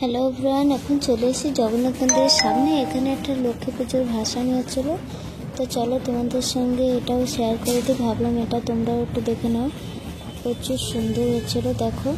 Hello everyone, এখন চলে এসেছি জগন্নাথ মন্দিরের সামনে। এখানে একটা লক্ষ্মী পুজোর ভাসানি হচ্ছিল, তো চলো তোমাদের সঙ্গে এটাও শেয়ার করে দিই। ভাবলাম এটা তোমরাও একটু দেখে নাও। প্রচুর সুন্দর হচ্ছিল, দেখো।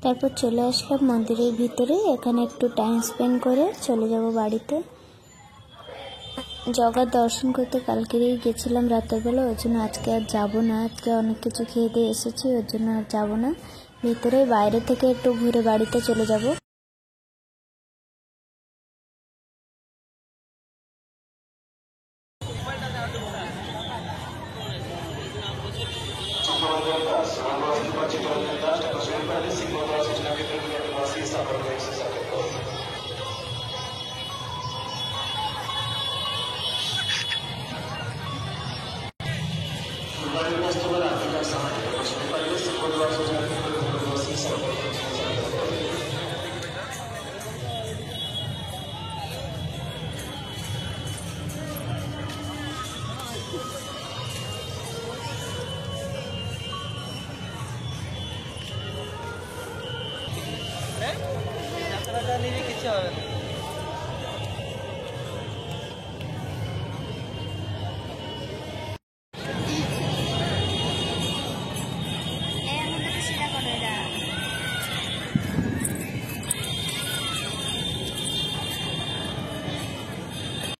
তারপর চলে আসলাম মন্দিরের ভিতরে। এখানে একটু টাইম স্পেন্ড করে চলে যাব বাড়িতে। জগার দর্শন করতে কালকেরই গেছিলাম রাতের বেলা, ওই জন্য আজকে আর যাবো না। আজকে অনেক কিছু খেয়ে দিয়ে এসেছি, ওই জন্য আর যাবো না। ভিতরে বাইরে থেকে একটু ঘুরে বাড়িতে চলে যাব। কিছু হবে না।